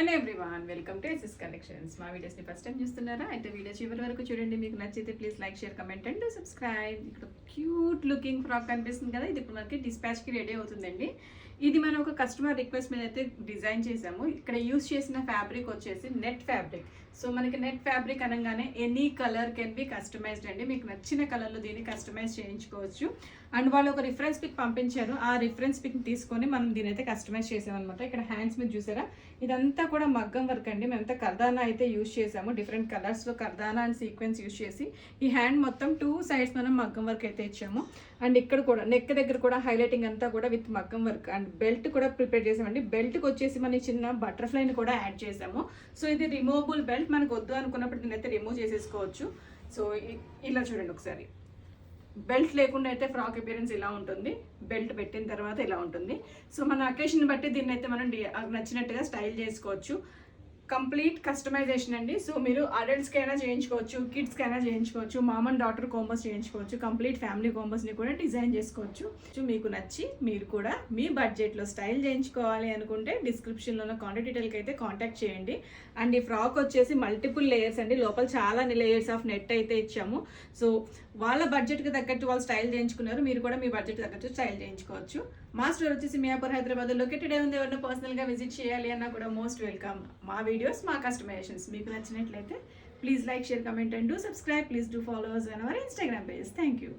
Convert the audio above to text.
And everyone welcome to SS Collections. మా వీడియోస్ని first time చూస్తున్నారా అయితే వీడియో చివరి వరకు చూడండి. మీకు నచ్చితే please like share comment and subscribe. ఇక్కడ క్యూట్ లుకింగ్ ఫ్రాక్ కనిపిస్తుంది కదా, ఇది ఇప్పుడు మనకి డిస్పాచ్కి రెడీ అవుతుందండి. ఇది మనం ఒక కస్టమర్ రిక్వెస్ట్ మీద అయితే డిజైన్ చేసాము. ఇక్కడ యూస్ చేసిన ఫ్యాబ్రిక్ వచ్చేసి నెట్ ఫ్యాబ్రిక్. సో మనకి నెట్ ఫ్యాబ్రిక్ అనగానే any colour can be customised అండి. మీకు నచ్చిన కలర్లో దీన్ని కస్టమైజ్ చేయించుకోవచ్చు. అండ్ వాళ్ళు ఒక రిఫరెన్స్ పిక్ పంపించారు, ఆ రిఫరెన్స్ పిక్ తీసుకొని మనం దీని అయితే కస్టమైజ్ చేసామన్నమాట. ఇక్కడ హ్యాండ్స్ మీద చూసారా, ఇదంతా కూడా మగ్గం వర్క్ అండి. మేమంతా కర్దానా అయితే యూజ్ చేసాము, డిఫరెంట్ కలర్స్లో కర్దానా అండ్ సీక్వెన్స్ యూజ్ చేసి ఈ హ్యాండ్ మొత్తం 2 సైడ్స్ మనం మగ్గం వర్క్ అయితే ఇచ్చాము. అండ్ ఇక్కడ కూడా నెక్ దగ్గర కూడా హైలైటింగ్ అంతా కూడా విత్ మగ్గం వర్క్. అండ్ బెల్ట్ కూడా ప్రిపేర్ చేసామండి. బెల్ట్కి వచ్చేసి మన చిన్న బటర్ఫ్లైని కూడా యాడ్ చేసాము. సో ఇది రిమూవబుల్ బెల్ట్, మనకు వద్దు అనుకున్నప్పుడు దీన్ని అయితే రిమూవ్ చేసేసుకోవచ్చు. సో ఇలా చూడండి ఒకసారి, బెల్ట్ లేకుండా అయితే ఫ్రాక్ అపియరెన్స్ ఇలా ఉంటుంది, బెల్ట్ పెట్టిన తర్వాత ఇలా ఉంటుంది. సో మన అకేషన్ బట్టి దీన్ని అయితే మనం నచ్చినట్టుగా స్టైల్ చేసుకోవచ్చు. కంప్లీట్ కస్టమైజేషన్ అండి. సో మీరు అడల్ట్స్కి అయినా చేయించుకోవచ్చు, కిడ్స్కి అయినా చేయించుకోవచ్చు, మామ్ అండ్ డాటర్ కాంబోస్ చేయించుకోవచ్చు, కంప్లీట్ ఫ్యామిలీ కాంబోస్ని కూడా డిజైన్ చేసుకోవచ్చు. మీకు నచ్చి మీరు కూడా మీ బడ్జెట్లో స్టైల్ చేయించుకోవాలి అనుకుంటే డిస్క్రిప్షన్లో ఉన్న కాంటాక్ట్ డీటెయిల్కి అయితే కాంటాక్ట్ చేయండి. అండ్ ఈ ఫ్రాక్ వచ్చేసి మల్టిపుల్ లేయర్స్ అండి, లోపల చాలా లేయర్స్ ఆఫ్ నెట్ అయితే ఇచ్చాము. సో వాళ్ళ బడ్జెట్కి తగ్గట్టు వాళ్ళు స్టైల్ చేయించుకున్నారు, మీరు కూడా మీ బడ్జెట్ తగ్గట్టు స్టైల్ చేయించుకోవచ్చు. మా స్టోర్ వచ్చేసి మియాపూర్, హైదరాబాద్ లొకేటెడ్ ఉంది. ఎవరైనా పర్సనల్గా విజిట్ చేయాలి అన్నా కూడా మోస్ట్ వెల్కమ్. మా వీడియోస్, మా కస్టమైజేషన్స్ మీకు నచ్చినట్లయితే please like share comment and do subscribe. Please do follow us on our Instagram page. Thank you.